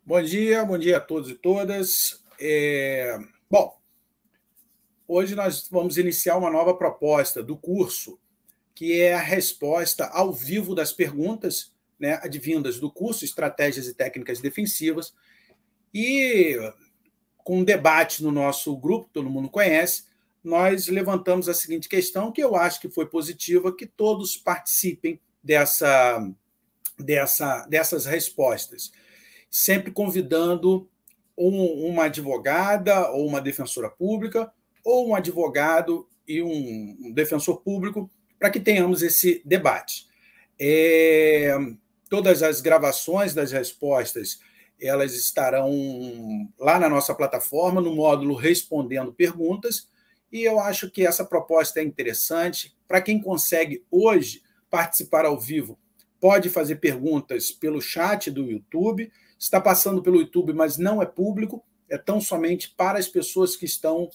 Bom dia a todos e todas. Bom, hoje nós vamos iniciar uma nova proposta do curso, que é a resposta ao vivo das perguntas, né, advindas do curso Estratégias e Técnicas Defensivas, e com um debate no nosso grupo, todo mundo conhece, nós levantamos a seguinte questão, que eu acho que foi positiva, que todos participem dessas respostas, sempre convidando uma advogada ou uma defensora pública, ou um advogado e um defensor público, para que tenhamos esse debate. Todas as gravações das respostas elas estarão lá na nossa plataforma, no módulo Respondendo Perguntas, e eu acho que essa proposta é interessante. Para quem consegue hoje participar ao vivo, pode fazer perguntas pelo chat do YouTube. Está passando pelo YouTube, mas não é público, é tão somente para as pessoas que estão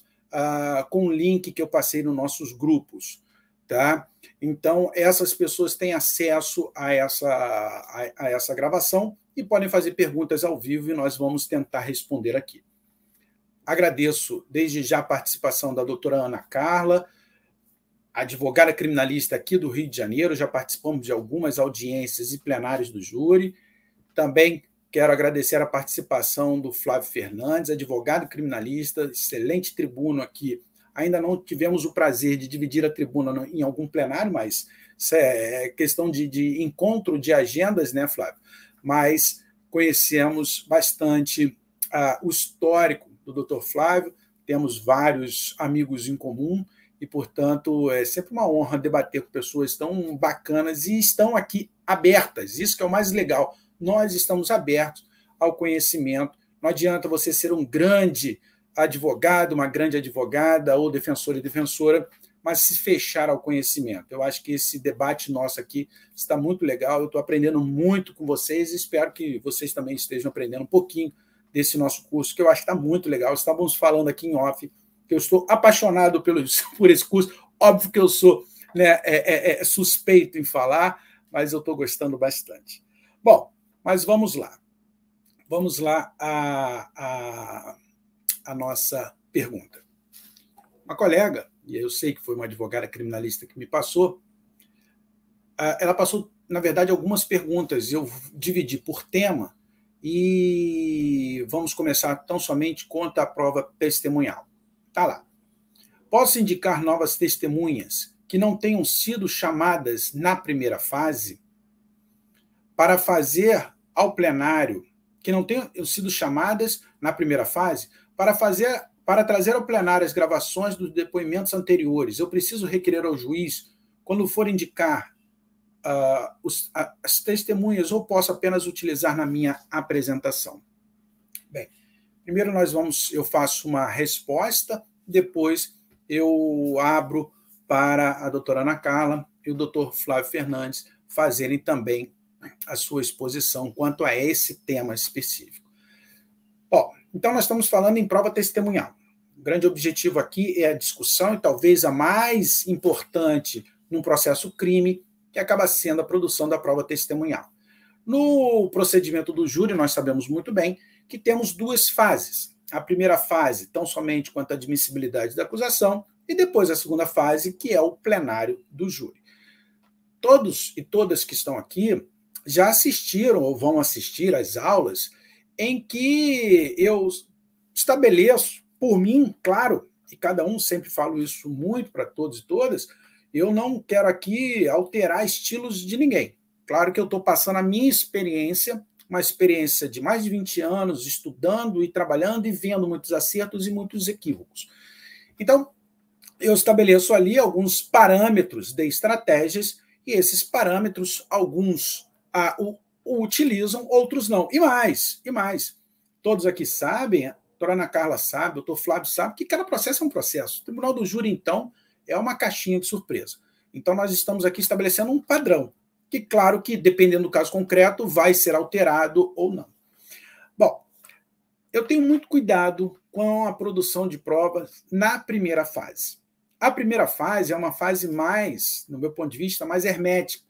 com o link que eu passei nos nossos grupos. Tá? Então, essas pessoas têm acesso a essa gravação e podem fazer perguntas ao vivo e nós vamos tentar responder aqui. Agradeço desde já a participação da doutora Ana Carla, advogada criminalista aqui do Rio de Janeiro, já participamos de algumas audiências e plenários do júri. Também quero agradecer a participação do Flávio Fernandes, advogado criminalista, excelente tribuno aqui. Ainda não tivemos o prazer de dividir a tribuna em algum plenário, mas isso é questão de encontro de agendas, né, Flávio? Mas conhecemos bastante o histórico do doutor Flávio, temos vários amigos em comum e, portanto, é sempre uma honra debater com pessoas tão bacanas e estão aqui abertas. Isso que é o mais legal. Nós estamos abertos ao conhecimento. Não adianta você ser um grande advogado, uma grande advogada ou defensor e defensora, mas se fechar ao conhecimento. Eu acho que esse debate nosso aqui está muito legal, eu estou aprendendo muito com vocês e espero que vocês também estejam aprendendo um pouquinho desse nosso curso, que eu acho que está muito legal. Estávamos falando aqui em off, que eu estou apaixonado por esse curso. Óbvio que eu sou, né, suspeito em falar, mas eu estou gostando bastante. Bom, mas vamos lá. Vamos lá a nossa pergunta. Uma colega, e eu sei que foi uma advogada criminalista que me passou, ela passou, na verdade, algumas perguntas. Eu dividi por tema e vamos começar tão somente quanto à prova testemunhal. Está lá. Posso indicar novas testemunhas que não tenham sido chamadas na primeira fase para fazer ao plenário, que não tenham sido chamadas na primeira fase, para trazer ao plenário as gravações dos depoimentos anteriores. Eu preciso requerer ao juiz, quando for indicar as testemunhas, ou posso apenas utilizar na minha apresentação? Bem, primeiro eu faço uma resposta, depois eu abro para a doutora Ana Carla e o doutor Flávio Fernandes fazerem também a sua exposição quanto a esse tema específico. Bom, então nós estamos falando em prova testemunhal. O grande objetivo aqui é a discussão, e talvez a mais importante num processo crime, que acaba sendo a produção da prova testemunhal. No procedimento do júri, nós sabemos muito bem que temos duas fases. A primeira fase, tão somente quanto à admissibilidade da acusação, e depois a segunda fase, que é o plenário do júri. Todos e todas que estão aqui já assistiram ou vão assistir às aulas em que eu estabeleço, por mim, claro, e cada um sempre falo isso muito para todos e todas, eu não quero aqui alterar estilos de ninguém. Claro que eu estou passando a minha experiência, uma experiência de mais de 20 anos, estudando e trabalhando e vendo muitos acertos e muitos equívocos. Então, eu estabeleço ali alguns parâmetros de estratégias, e esses parâmetros, alguns o utilizam, outros não. E mais. Todos aqui sabem, a doutora Ana Carla sabe, o doutor Flávio sabe, que cada processo é um processo. O Tribunal do Júri, então, é uma caixinha de surpresa. Então, nós estamos aqui estabelecendo um padrão, que, claro que, dependendo do caso concreto, vai ser alterado ou não. Bom, eu tenho muito cuidado com a produção de provas na primeira fase. A primeira fase é uma fase mais, no meu ponto de vista, mais hermética.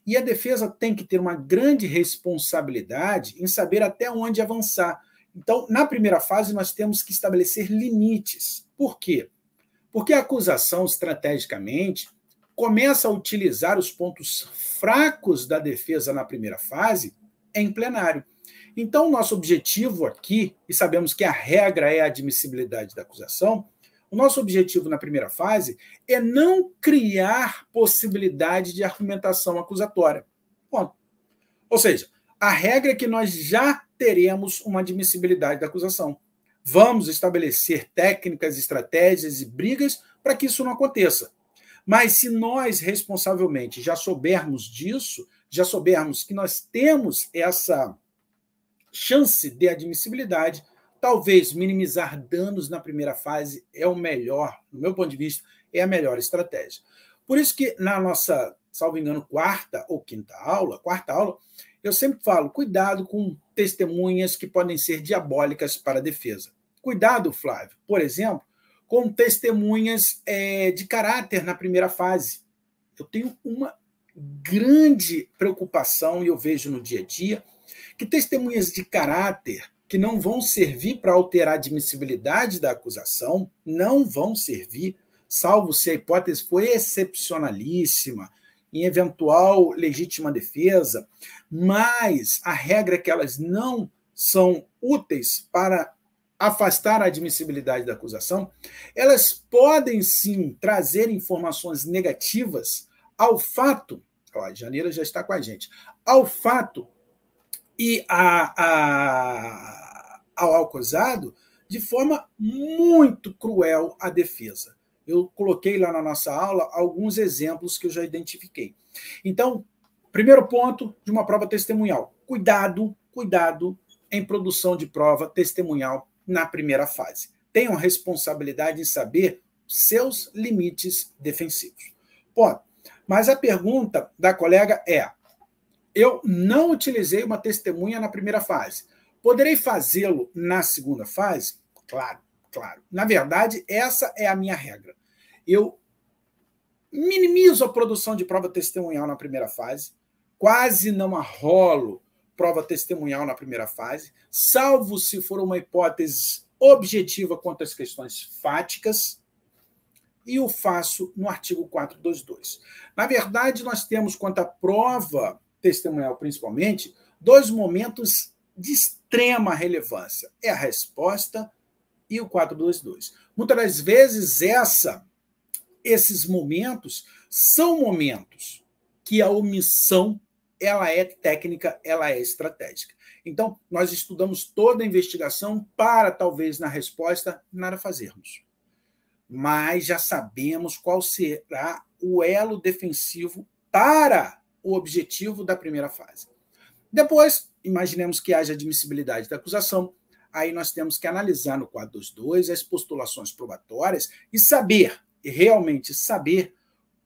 E a defesa tem que ter uma grande responsabilidade em saber até onde avançar. Então, na primeira fase, nós temos que estabelecer limites. Por quê? Porque a acusação, estrategicamente, começa a utilizar os pontos fracos da defesa na primeira fase em plenário. Então, nosso objetivo aqui, e sabemos que a regra é a admissibilidade da acusação, o nosso objetivo na primeira fase é não criar possibilidade de argumentação acusatória. Ponto. Ou seja, a regra é que nós já teremos uma admissibilidade da acusação. Vamos estabelecer técnicas, estratégias e brigas para que isso não aconteça. Mas se nós, responsavelmente, já soubermos disso, já soubermos que nós temos essa chance de admissibilidade, talvez minimizar danos na primeira fase é o melhor, no meu ponto de vista, é a melhor estratégia. Por isso que na nossa, salvo engano, quarta aula, eu sempre falo, cuidado com testemunhas que podem ser diabólicas para a defesa. Cuidado, Flávio, por exemplo, com testemunhas de caráter na primeira fase. Eu tenho uma grande preocupação, e eu vejo no dia a dia, que testemunhas de caráter que não vão servir para alterar a admissibilidade da acusação, não vão servir, salvo se a hipótese for excepcionalíssima, em eventual legítima defesa, mas a regra é que elas não são úteis para afastar a admissibilidade da acusação, elas podem sim trazer informações negativas ao fato, ó, Janeiro já está com a gente, ao fato e ao acusado de forma muito cruel à defesa. Eu coloquei lá na nossa aula alguns exemplos que eu já identifiquei. Então, primeiro ponto de uma prova testemunhal. Cuidado em produção de prova testemunhal na primeira fase. Tenham responsabilidade em saber seus limites defensivos. Ponto. Mas a pergunta da colega é: eu não utilizei uma testemunha na primeira fase. Poderei fazê-lo na segunda fase? Claro. Na verdade, essa é a minha regra. Eu minimizo a produção de prova testemunhal na primeira fase, quase não arrolo prova testemunhal na primeira fase, salvo se for uma hipótese objetiva quanto às questões fáticas, e o faço no artigo 422. Na verdade, nós temos, quanto à prova testemunhal principalmente, dois momentos de extrema relevância. É a resposta e o 422. Muitas das vezes, esses momentos são momentos que a omissão ela é técnica, ela é estratégica. Então, nós estudamos toda a investigação para, talvez, na resposta, nada fazermos. Mas já sabemos qual será o elo defensivo para o objetivo da primeira fase. Depois, imaginemos que haja admissibilidade da acusação, aí nós temos que analisar no 422 as postulações probatórias e realmente saber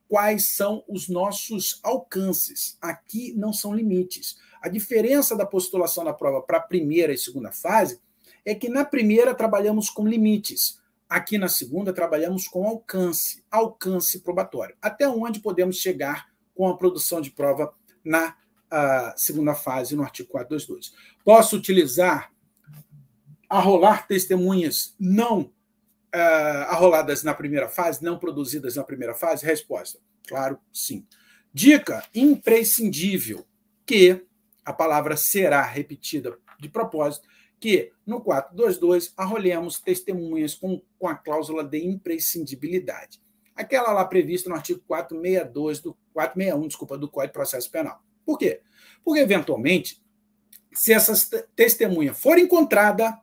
quais são os nossos alcances. Aqui não são limites. A diferença da postulação da prova para a primeira e segunda fase é que na primeira trabalhamos com limites. Aqui na segunda trabalhamos com alcance probatório. Até onde podemos chegar com a produção de prova na segunda fase, no artigo 422. Posso utilizar, arrolar testemunhas não arroladas na primeira fase, não produzidas na primeira fase? Resposta: claro, sim. Dica imprescindível, que a palavra será repetida de propósito, que no 422 arrolemos testemunhas com a cláusula de imprescindibilidade. Aquela lá prevista no artigo 461 do Código de Processo Penal. Por quê? Porque, eventualmente, se essa testemunha for encontrada,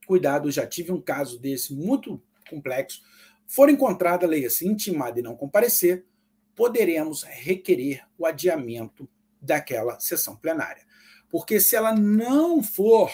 cuidado, já tive um caso desse muito complexo, for encontrada, leia-se, intimada e não comparecer, poderemos requerer o adiamento daquela sessão plenária. Porque se ela não for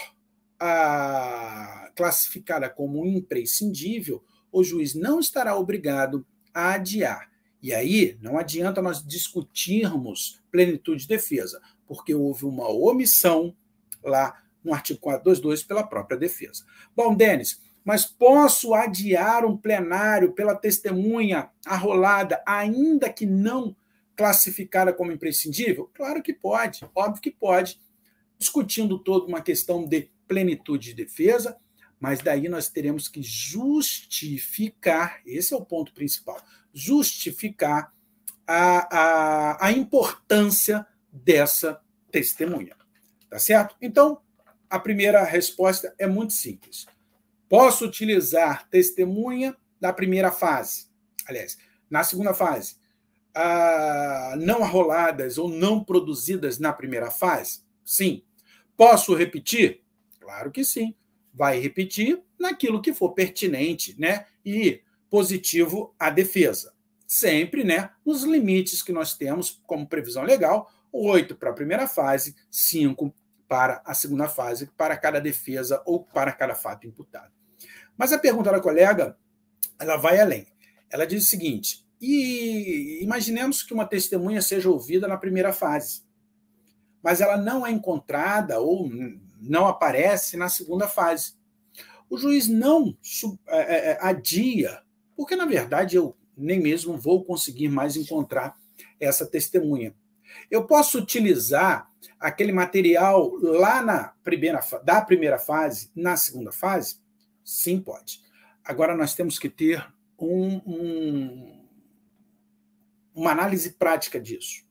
classificada como imprescindível, o juiz não estará obrigado a adiar. E aí não adianta nós discutirmos plenitude de defesa, porque houve uma omissão lá no artigo 422 pela própria defesa. Bom, Denis, mas posso adiar um plenário pela testemunha arrolada, ainda que não classificada como imprescindível? Claro que pode, óbvio que pode, discutindo toda uma questão de plenitude de defesa, mas daí nós teremos que justificar, esse é o ponto principal, justificar a importância dessa testemunha. Tá certo? Então, a primeira resposta é muito simples. Posso utilizar testemunha na primeira fase. Aliás, na segunda fase. Não arroladas ou não produzidas na primeira fase? Sim. Posso repetir? Claro que sim. Vai repetir naquilo que for pertinente, né? E positivo à defesa. Sempre, né, nos limites que nós temos como previsão legal, 8 para a primeira fase, 5 para a segunda fase, para cada defesa ou para cada fato imputado. Mas a pergunta da colega, ela vai além. Ela diz o seguinte, e imaginemos que uma testemunha seja ouvida na primeira fase, mas ela não é encontrada ou não aparece na segunda fase. O juiz não adia, porque, na verdade, eu nem mesmo vou conseguir mais encontrar essa testemunha. Eu posso utilizar aquele material lá da primeira fase, na segunda fase? Sim, pode. Agora, nós temos que ter uma análise prática disso.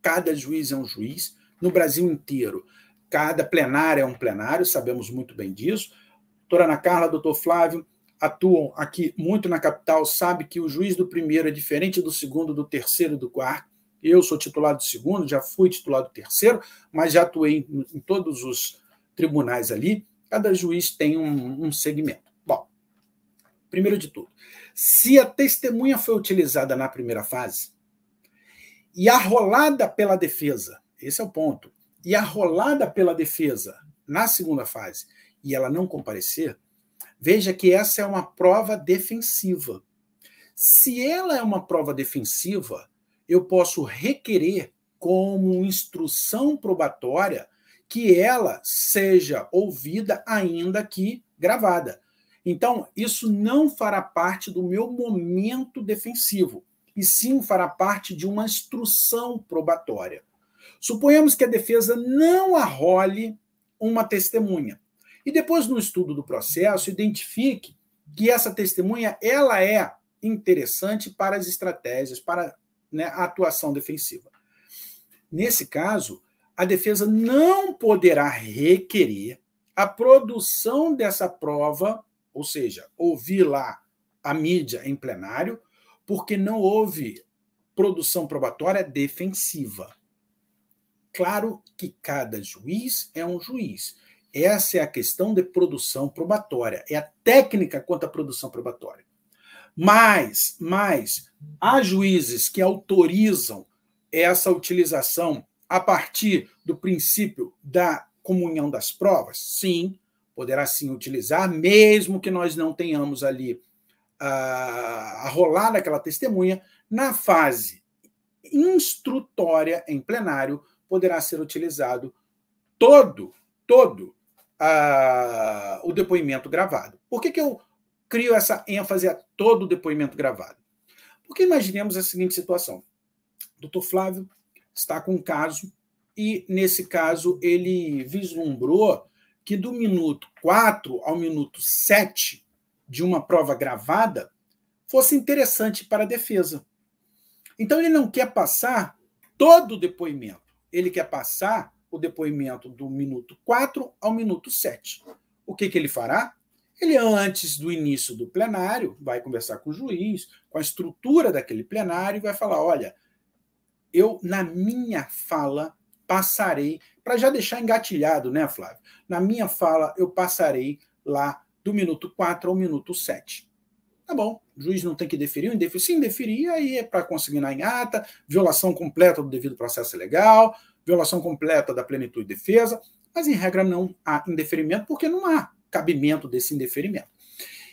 Cada juiz é um juiz, no Brasil inteiro. Cada plenário é um plenário, sabemos muito bem disso. Doutora Ana Carla, doutor Flávio, atuam aqui muito na capital, sabe que o juiz do primeiro é diferente do segundo, do terceiro e do quarto. Eu sou titular do segundo, já fui titular do terceiro, mas já atuei em todos os tribunais ali. Cada juiz tem um segmento. Bom, primeiro de tudo, se a testemunha foi utilizada na primeira fase e arrolada pela defesa, esse é o ponto, e arrolada pela defesa na segunda fase e ela não comparecer, veja que essa é uma prova defensiva. Se ela é uma prova defensiva, eu posso requerer como instrução probatória que ela seja ouvida ainda que gravada. Então, isso não fará parte do meu momento defensivo, e sim fará parte de uma instrução probatória. Suponhamos que a defesa não arrole uma testemunha. E depois, no estudo do processo, identifique que essa testemunha ela é interessante para as estratégias, para, né, a atuação defensiva. Nesse caso, a defesa não poderá requerer a produção dessa prova, ou seja, ouvir lá a mídia em plenário, porque não houve produção probatória defensiva. Claro que cada juiz é um juiz. Essa é a questão de produção probatória, é a técnica quanto à produção probatória. Mas há juízes que autorizam essa utilização a partir do princípio da comunhão das provas? Sim, poderá sim utilizar, mesmo que nós não tenhamos ali a rolar daquela testemunha, na fase instrutória em plenário, poderá ser utilizado todo o depoimento gravado. Por que eu crio essa ênfase a todo o depoimento gravado? Porque imaginemos a seguinte situação. O doutor Flávio está com um caso e, nesse caso, ele vislumbrou que do minuto 4 ao minuto 7 de uma prova gravada fosse interessante para a defesa. Então, ele não quer passar todo o depoimento. Ele quer passar o depoimento do minuto 4 ao minuto 7. O que ele fará? Ele, antes do início do plenário, vai conversar com o juiz, com a estrutura daquele plenário, e vai falar, olha, eu, na minha fala, passarei, para já deixar engatilhado, né, Flávio? Na minha fala, eu passarei lá do minuto 4 ao minuto 7. Tá bom, o juiz não tem que deferir, ou indeferir. Se indeferir, aí é para consignar em ata, violação completa do devido processo legal, violação completa da plenitude de defesa, mas, em regra, não há indeferimento, porque não há cabimento desse indeferimento.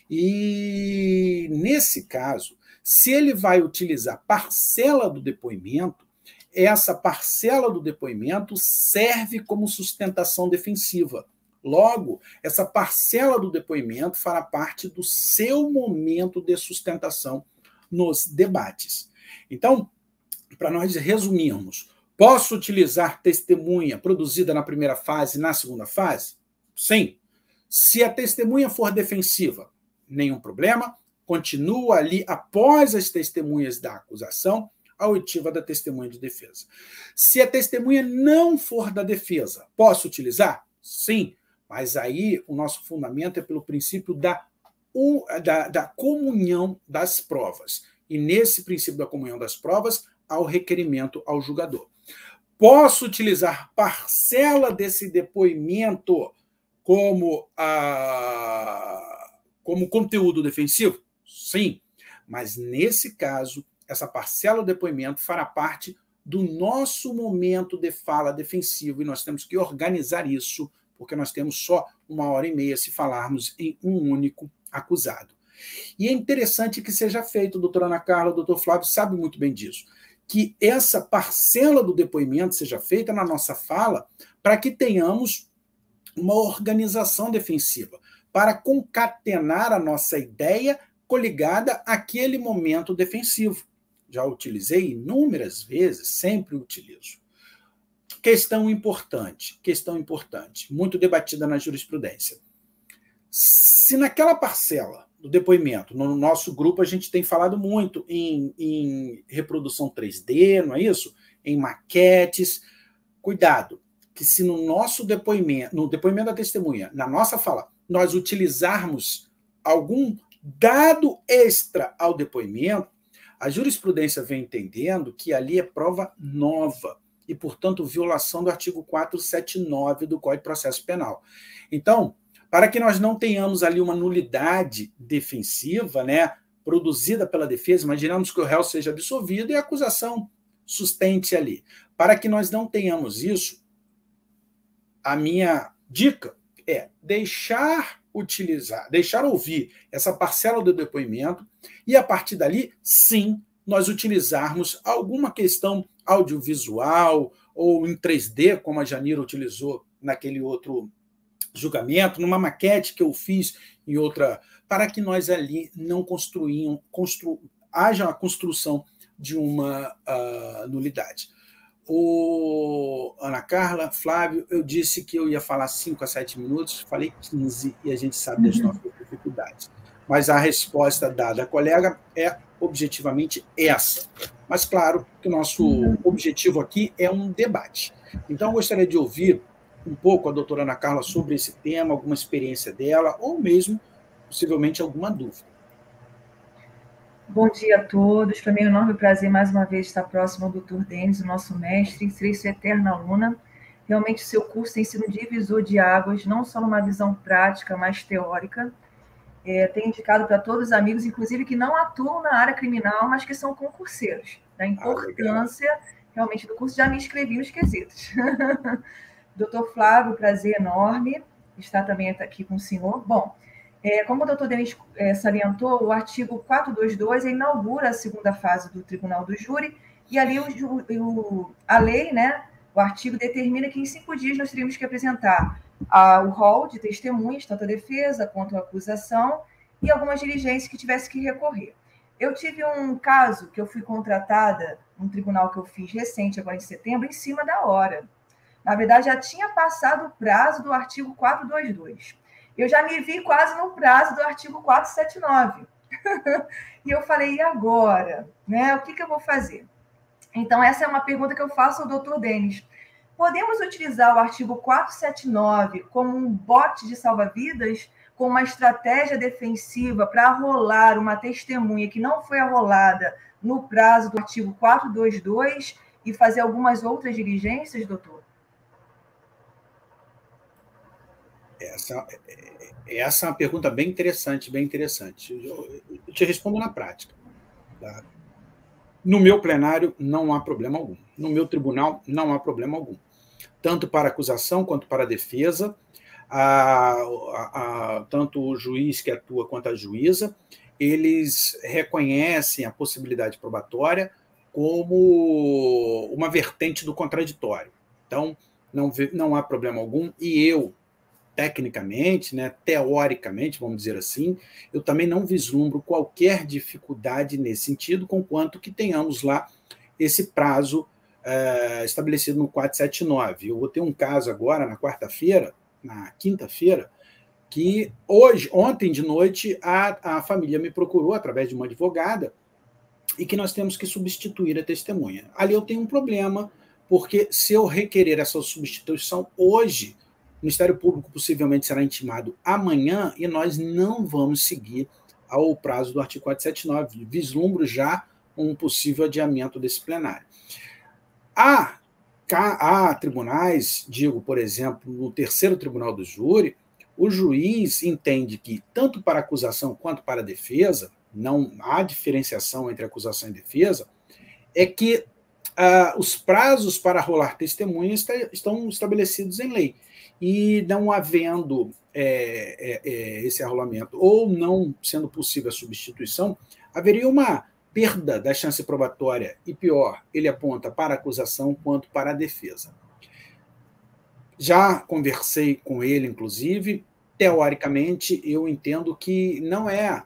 E, nesse caso, se ele vai utilizar parcela do depoimento, essa parcela do depoimento serve como sustentação defensiva. Logo, essa parcela do depoimento fará parte do seu momento de sustentação nos debates. Então, para nós resumirmos, posso utilizar testemunha produzida na primeira fase e na segunda fase? Sim. Se a testemunha for defensiva, nenhum problema, continua ali após as testemunhas da acusação, a oitiva da testemunha de defesa. Se a testemunha não for da defesa, posso utilizar? Sim, mas aí o nosso fundamento é pelo princípio da comunhão das provas. E nesse princípio da comunhão das provas, há o requerimento ao julgador. Posso utilizar parcela desse depoimento como conteúdo defensivo? Sim, mas nesse caso, essa parcela do depoimento fará parte do nosso momento de fala defensivo e nós temos que organizar isso, porque nós temos só 1h30 se falarmos em um único acusado. E é interessante que seja feito, doutora Ana Carla, o doutor Flávio sabe muito bem disso, que essa parcela do depoimento seja feita na nossa fala para que tenhamos uma organização defensiva, para concatenar a nossa ideia coligada àquele momento defensivo. Já utilizei inúmeras vezes, sempre utilizo. Questão importante, muito debatida na jurisprudência. Se naquela parcela do depoimento, no nosso grupo a gente tem falado muito em reprodução 3D, não é isso? Em maquetes. Cuidado, que se no nosso depoimento, no depoimento da testemunha, na nossa fala, nós utilizarmos algum dado extra ao depoimento, a jurisprudência vem entendendo que ali é prova nova e, portanto, violação do artigo 479 do Código de Processo Penal. Então, para que nós não tenhamos ali uma nulidade defensiva, né, produzida pela defesa, imaginamos que o réu seja absolvido e a acusação sustente ali. Para que nós não tenhamos isso, a minha dica é deixar ouvir essa parcela do depoimento e, a partir dali, sim, nós utilizarmos alguma questão audiovisual ou em 3D, como a Janira utilizou naquele outro julgamento, numa maquete que eu fiz em outra, para que nós ali não haja a construção de uma nulidade. Ana Carla, Flávio, eu disse que eu ia falar 5 a 7 minutos, falei 15 e a gente sabe das nossas dificuldades. Mas a resposta dada à colega é objetivamente essa. Mas, claro, que o nosso objetivo aqui é um debate. Então, eu gostaria de ouvir um pouco a doutora Ana Carla sobre esse tema, alguma experiência dela, ou mesmo, possivelmente, alguma dúvida. Bom dia a todos. Para mim é um enorme prazer, mais uma vez, estar próximo ao Dr. Denis, o nosso mestre, serei sua eterna aluna. Realmente, o seu curso tem sido um divisor de águas, não só numa visão prática, mas teórica. Tenho indicado para todos os amigos, inclusive que não atuam na área criminal, mas que são concurseiros, da importância realmente do curso. Já me inscrevi nos quesitos. Doutor Flávio, prazer enorme estar também aqui com o senhor. Bom, como o doutor Denis salientou, o artigo 422 inaugura a segunda fase do Tribunal do Júri, e ali a lei, né, o artigo determina que em 5 dias nós teríamos que apresentar o rol de testemunhas, tanto a defesa quanto a acusação, e algumas diligências que tivesse que recorrer. Eu tive um caso que eu fui contratada num tribunal que eu fiz recente, agora em setembro, em cima da hora. Na verdade, já tinha passado o prazo do artigo 422. Eu já me vi quase no prazo do artigo 479. E eu falei, e agora? Né? O que eu vou fazer? Então, essa é uma pergunta que eu faço ao doutor Denis. Podemos utilizar o artigo 479 como um bote de salva-vidas, com uma estratégia defensiva para arrolar uma testemunha que não foi arrolada no prazo do artigo 422 e fazer algumas outras diligências, doutor? Essa é uma pergunta bem interessante, bem interessante. Eu te respondo na prática. Tá? No meu plenário, não há problema algum. No meu tribunal, não há problema algum. Tanto para a acusação quanto para a defesa, tanto o juiz que atua quanto a juíza, eles reconhecem a possibilidade probatória como uma vertente do contraditório. Então, não há problema algum, e eu, tecnicamente, né, teoricamente, vamos dizer assim, eu também não vislumbro qualquer dificuldade nesse sentido, conquanto que tenhamos lá esse prazo estabelecido no 479. Eu vou ter um caso agora, na quinta-feira, que ontem de noite, a família me procurou através de uma advogada e que nós temos que substituir a testemunha. Ali eu tenho um problema, porque se eu requerer essa substituição hoje, o Ministério Público possivelmente será intimado amanhã e nós não vamos seguir ao prazo do artigo 479. Vislumbro já um possível adiamento desse plenário. Há tribunais, digo, por exemplo, no terceiro tribunal do júri, o juiz entende que, tanto para a acusação quanto para a defesa, não há diferenciação entre acusação e defesa, é que os prazos para rolar testemunhas estão estabelecidos em lei. E não havendo esse arrolamento, ou não sendo possível a substituição, haveria uma perda da chance probatória, e pior, ele aponta para a acusação quanto para a defesa. Já conversei com ele, inclusive, teoricamente, eu entendo que não é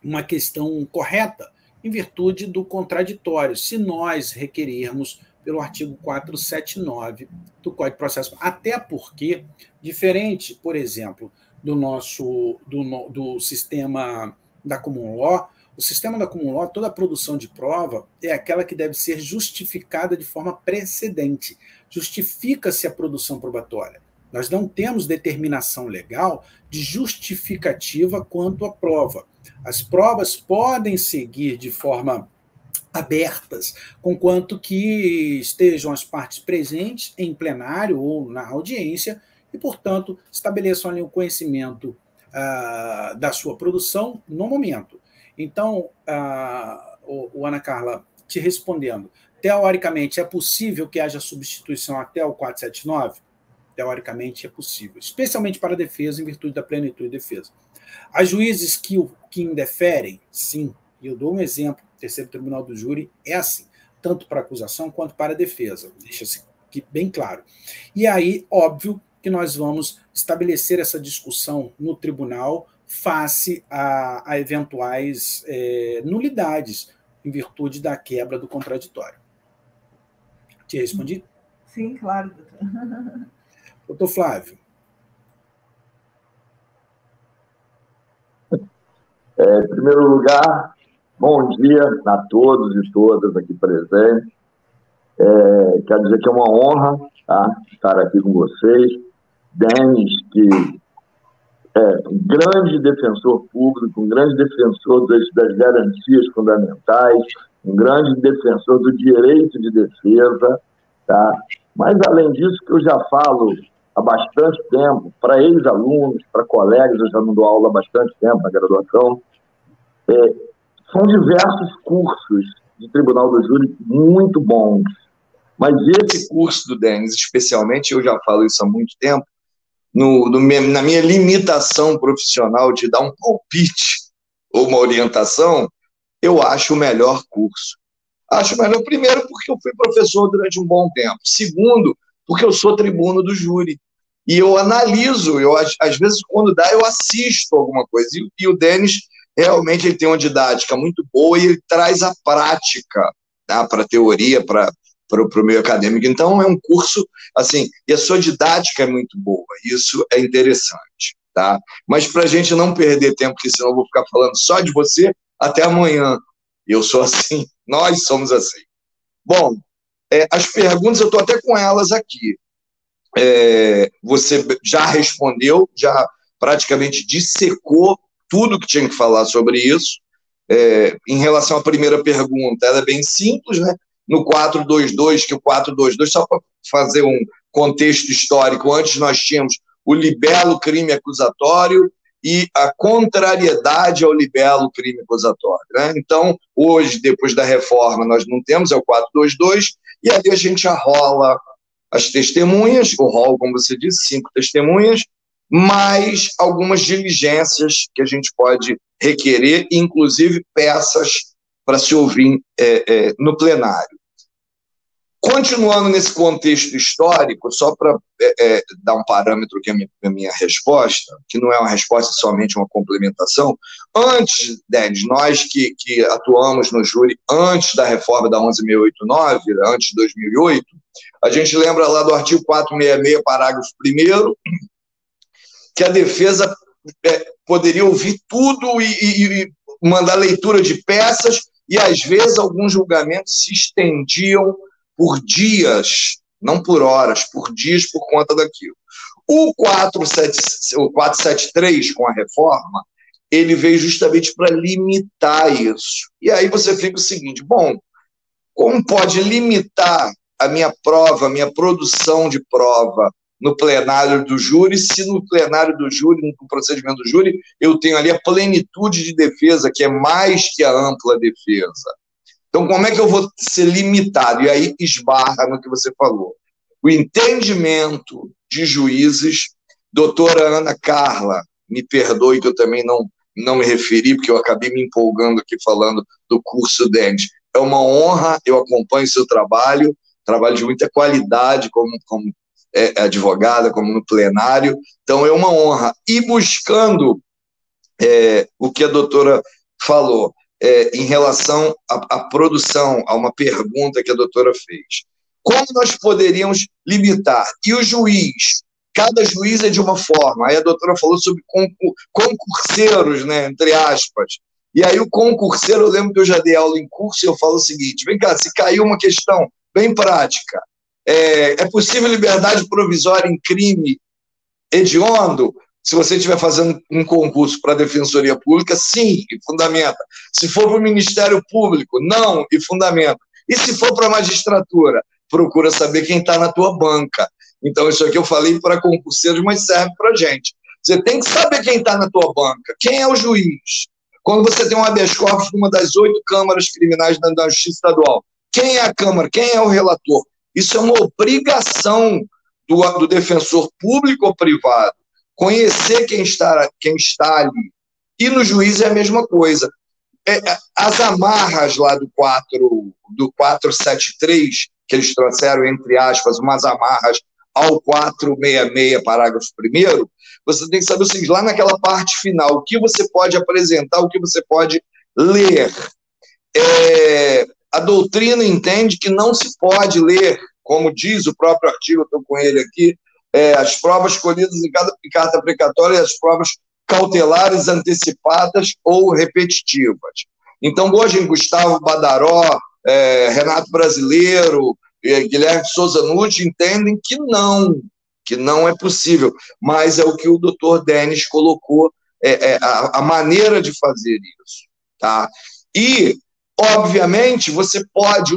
uma questão correta, em virtude do contraditório, se nós requerirmos pelo artigo 479 do Código de Processo. Até porque, diferente, por exemplo, do sistema da Common Law, o sistema da Common Law, toda a produção de prova é aquela que deve ser justificada de forma precedente. Justifica-se a produção probatória. Nós não temos determinação legal de justificativa quanto à prova. As provas podem seguir de forma abertas, conquanto que estejam as partes presentes em plenário ou na audiência e, portanto, estabeleçam ali o conhecimento da sua produção no momento. Então, Ana Carla, te respondendo, teoricamente é possível que haja substituição até o 479? Teoricamente é possível, especialmente para a defesa, em virtude da plenitude de defesa. Há juízes que indeferem? Sim. E eu dou um exemplo, o terceiro tribunal do júri é assim, tanto para a acusação quanto para a defesa, deixa-se aqui bem claro. E aí, óbvio, que nós vamos estabelecer essa discussão no tribunal face a eventuais nulidades em virtude da quebra do contraditório. Te respondi? Sim, claro, doutor. Doutor Flávio. Em primeiro lugar, bom dia a todos e todas aqui presentes. Quero dizer que é uma honra, tá, estar aqui com vocês. Denis, que é um grande defensor público, um grande defensor das garantias fundamentais, um grande defensor do direito de defesa, tá? Mas, além disso, que eu já falo há bastante tempo, para ex-alunos, para colegas, eu já não dou aula há bastante tempo na graduação, são diversos cursos de Tribunal do Júri muito bons. Mas esse curso do Denis, especialmente, eu já falo isso há muito tempo, na minha limitação profissional de dar um palpite ou uma orientação, eu acho o melhor curso. Acho melhor, primeiro, porque eu fui professor durante um bom tempo. Segundo, porque eu sou tribuno do júri. E eu analiso, às vezes, quando dá, eu assisto alguma coisa. E o Denis, realmente, ele tem uma didática muito boa e ele traz a prática, tá, para a teoria, para o meio acadêmico. Então, é um curso, assim, e a sua didática é muito boa. Isso é interessante, tá? Mas, para a gente não perder tempo, porque senão eu vou ficar falando só de você, até amanhã. Eu sou assim, nós somos assim. Bom, as perguntas, eu estou até com elas aqui. Você já respondeu, já praticamente dissecou tudo que tinha que falar sobre isso. Em relação à primeira pergunta, ela é bem simples, né? No 422, que o 422, só para fazer um contexto histórico, antes nós tínhamos o libelo crime acusatório e a contrariedade ao libelo crime acusatório, né? Então, hoje, depois da reforma, nós não temos, é o 422, e ali a gente arrola as testemunhas, o rol, como você disse, 5 testemunhas, mais algumas diligências que a gente pode requerer, inclusive peças para se ouvir no plenário. Continuando nesse contexto histórico, só para dar um parâmetro aqui a minha resposta, que não é uma resposta, somente uma complementação, antes, Denis, nós que atuamos no júri antes da reforma da 11.689, antes de 2008, a gente lembra lá do artigo 466, parágrafo 1º, que a defesa poderia ouvir tudo e mandar leitura de peças, e às vezes alguns julgamentos se estendiam por dias, não por horas, por dias por conta daquilo. O 473, com a reforma, ele veio justamente para limitar isso. E aí você fica o seguinte, bom, como pode limitar a minha prova, a minha produção de prova no plenário do júri, se no plenário do júri, no procedimento do júri, eu tenho ali a plenitude de defesa, que é mais que a ampla defesa. Então, como é que eu vou ser limitado? E aí esbarra no que você falou. O entendimento de juízes, doutora Ana Carla, me perdoe que eu também não me referi, porque eu acabei me empolgando aqui falando do curso Denis. É uma honra, eu acompanho seu trabalho de muita qualidade como advogada, como no plenário, então é uma honra. E buscando o que a doutora falou, em relação à produção, a uma pergunta que a doutora fez. Como nós poderíamos limitar? E o juiz? Cada juiz é de uma forma. Aí a doutora falou sobre concurseiros, né, entre aspas. E aí o concurseiro, eu lembro que eu já dei aula em curso e eu falo o seguinte, vem cá, se caiu uma questão bem prática, é possível liberdade provisória em crime hediondo? Se você estiver fazendo um concurso para a Defensoria Pública, sim, e fundamenta. Se for para o Ministério Público, não, e fundamenta. E se for para a magistratura, procura saber quem está na tua banca. Então, isso aqui eu falei para concurseiros, mas serve para a gente. Você tem que saber quem está na tua banca. Quem é o juiz? Quando você tem um habeas corpus numa das 8 câmaras criminais da Justiça Estadual, quem é a Câmara? Quem é o relator? Isso é uma obrigação do defensor público ou privado. Conhecer quem está ali. E no juiz é a mesma coisa. As amarras lá do 473, que eles trouxeram, entre aspas, umas amarras ao 466, parágrafo 1º, você tem que saber o seguinte, lá naquela parte final, o que você pode apresentar, o que você pode ler. A doutrina entende que não se pode ler, como diz o próprio artigo, eu estou com ele aqui, as provas colhidas em carta precatória e as provas cautelares antecipadas ou repetitivas. Então, hoje, Gustavo Badaró, Renato Brasileiro, Guilherme Souza Nutti entendem que não é possível, mas é o que o doutor Denis colocou, a maneira de fazer isso. Tá? E, obviamente, você pode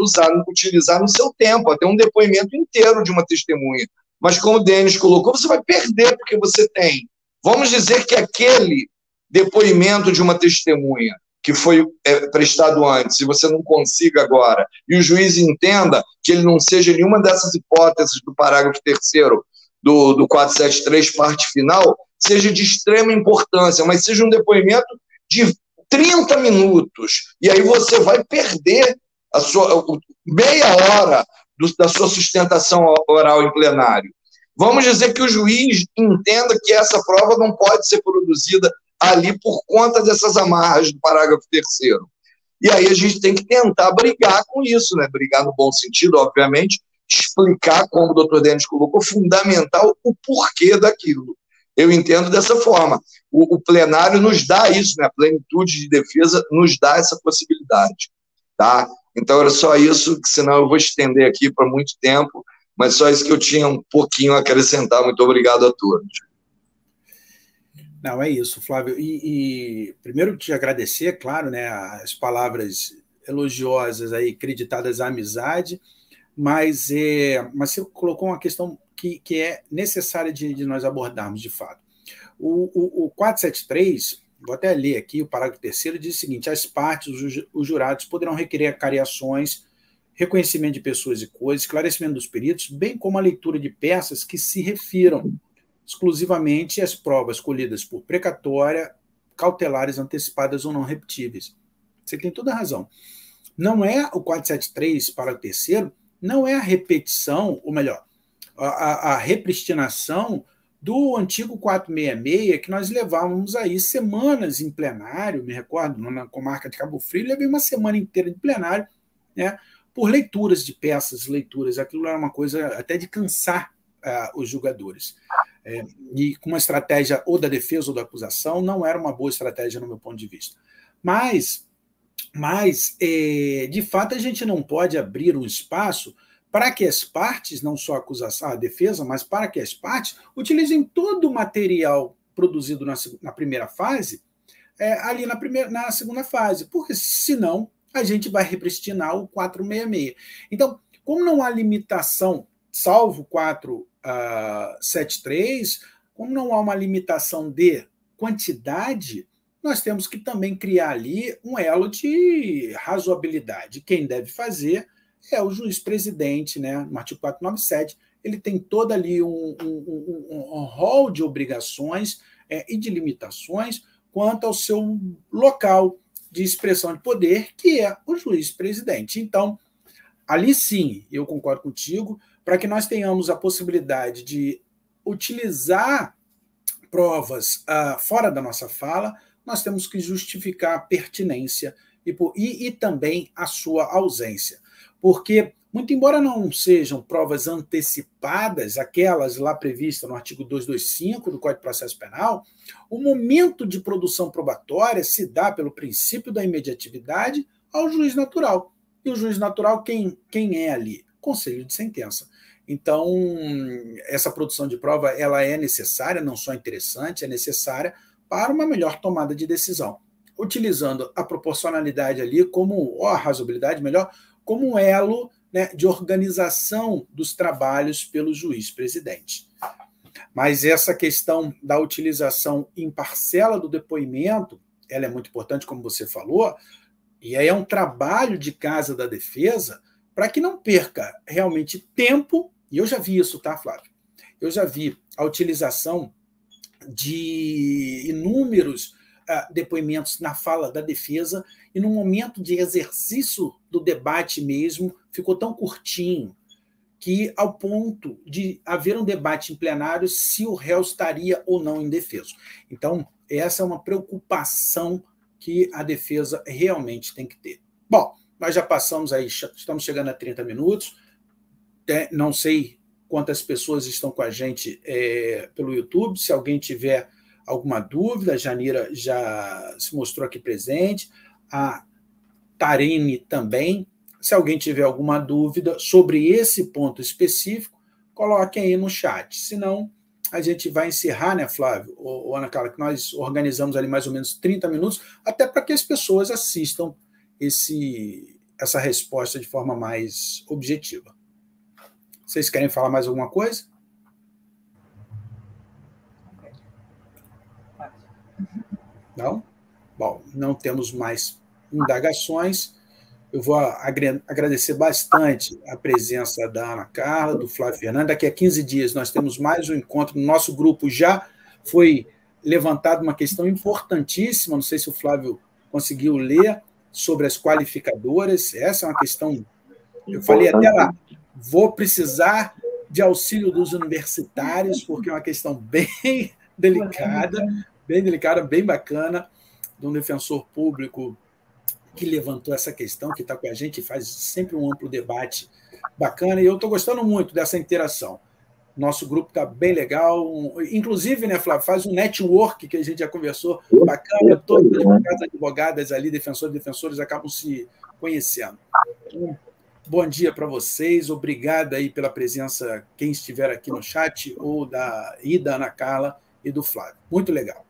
utilizar no seu tempo, até um depoimento inteiro de uma testemunha. Mas, como o Denis colocou, você vai perder, porque você tem. Vamos dizer que aquele depoimento de uma testemunha que foi prestado antes, se você não consiga agora, e o juiz entenda que ele não seja nenhuma dessas hipóteses do parágrafo 3º do 473, parte final, seja de extrema importância, mas seja um depoimento de 30 minutos, e aí você vai perder a sua meia hora da sua sustentação oral em plenário. Vamos dizer que o juiz entenda que essa prova não pode ser produzida ali por conta dessas amarras do parágrafo 3º. E aí a gente tem que tentar brigar com isso, né? Brigar no bom sentido, obviamente, explicar, como o doutor Denis colocou, fundamental o porquê daquilo. Eu entendo dessa forma. O plenário nos dá isso, né? A plenitude de defesa nos dá essa possibilidade. Tá? Então era só isso, que senão eu vou estender aqui para muito tempo, mas só isso que eu tinha um pouquinho a acrescentar. Muito obrigado a todos. Não, é isso, Flávio. E primeiro te agradecer, claro, né, as palavras elogiosas aí, creditadas à amizade, mas você colocou uma questão que é necessária de nós abordarmos, de fato. O 473, vou até ler aqui, o parágrafo 3º, diz o seguinte: as partes, os jurados, poderão requerer acariações, reconhecimento de pessoas e coisas, esclarecimento dos peritos, bem como a leitura de peças que se refiram exclusivamente às provas colhidas por precatória, cautelares antecipadas ou não repetíveis. Você tem toda a razão. Não é o 473, parágrafo 3º, não é a repetição, ou melhor, a repristinação do antigo 466, que nós levávamos aí semanas em plenário, me recordo, na comarca de Cabo Frio, levei uma semana inteira em plenário, né, por leituras de peças, leituras, aquilo era uma coisa até de cansar os julgadores. E com uma estratégia ou da defesa ou da acusação, não era uma boa estratégia no meu ponto de vista. Mas de fato, a gente não pode abrir um espaço para que as partes, não só a acusação, a defesa, mas para que as partes utilizem todo o material produzido na primeira fase, ali na segunda fase, porque senão a gente vai repristinar o 466. Então, como não há limitação, salvo 473, como não há uma limitação de quantidade, nós temos que também criar ali um elo de razoabilidade. Quem deve fazer é o juiz-presidente, né? No artigo 497, ele tem todo ali um rol de obrigações e de limitações quanto ao seu local de expressão de poder, que é o juiz-presidente. Então, ali sim, eu concordo contigo, para que nós tenhamos a possibilidade de utilizar provas fora da nossa fala, nós temos que justificar a pertinência e também a sua ausência. Porque, muito embora não sejam provas antecipadas, aquelas lá previstas no artigo 225 do Código de Processo Penal, o momento de produção probatória se dá pelo princípio da imediatividade ao juiz natural. E o juiz natural, quem é ali? Conselho de sentença. Então, essa produção de prova ela é necessária, não só interessante, é necessária para uma melhor tomada de decisão, utilizando a proporcionalidade ali como, a razoabilidade melhor, como um elo, né, de organização dos trabalhos pelo juiz-presidente. Mas essa questão da utilização em parcela do depoimento, ela é muito importante, como você falou, e aí é um trabalho de casa da defesa para que não perca realmente tempo, e eu já vi isso, tá, Flávio? Eu já vi a utilização de inúmeros depoimentos na fala da defesa, e no momento de exercício do debate mesmo, ficou tão curtinho, que ao ponto de haver um debate em plenário se o réu estaria ou não indefeso. Então, essa é uma preocupação que a defesa realmente tem que ter. Bom, nós já passamos aí, estamos chegando a 30 minutos, não sei quantas pessoas estão com a gente pelo YouTube, se alguém tiver alguma dúvida, a Janira já se mostrou aqui presente, a Tarine também. Se alguém tiver alguma dúvida sobre esse ponto específico, coloque aí no chat. Senão, a gente vai encerrar, né, Flávio, ou Ana Carla, que nós organizamos ali mais ou menos 30 minutos, até para que as pessoas assistam essa resposta de forma mais objetiva. Vocês querem falar mais alguma coisa? Não? Bom, não temos mais indagações. Eu vou agradecer bastante a presença da Ana Carla, do Flávio Fernando. Daqui a 15 dias nós temos mais um encontro. No nosso grupo já foi levantada uma questão importantíssima, não sei se o Flávio conseguiu ler, sobre as qualificadoras. Essa é uma questão, eu falei até lá, vou precisar de auxílio dos universitários, porque é uma questão bem delicada, bem bacana, de um defensor público que levantou essa questão, que está com a gente, faz sempre um amplo debate bacana, e eu estou gostando muito dessa interação. Nosso grupo está bem legal, inclusive, né, Flávio, faz um network que a gente já conversou, bacana, todas as advogadas ali, defensores e defensores, acabam se conhecendo. Bom dia para vocês, obrigado aí pela presença, quem estiver aqui no chat, ou da Ana Carla e do Flávio. Muito legal.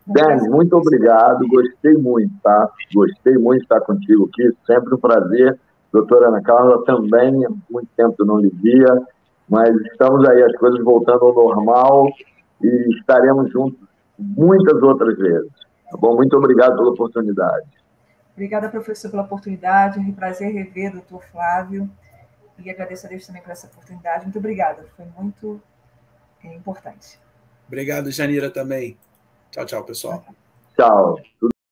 Dani, muito obrigado, gostei muito, tá? Gostei muito de estar contigo aqui, sempre um prazer. Doutora Ana Carla também, há muito tempo eu não lhe via, mas estamos aí, as coisas voltando ao normal e estaremos juntos muitas outras vezes, tá bom? Muito obrigado pela oportunidade. Obrigada, professor, pela oportunidade, é um prazer rever o doutor Flávio, e agradeço a Deus também por essa oportunidade. Muito obrigada, foi muito importante. Obrigado, Janira, também. Tchau, tchau, pessoal. Tchau.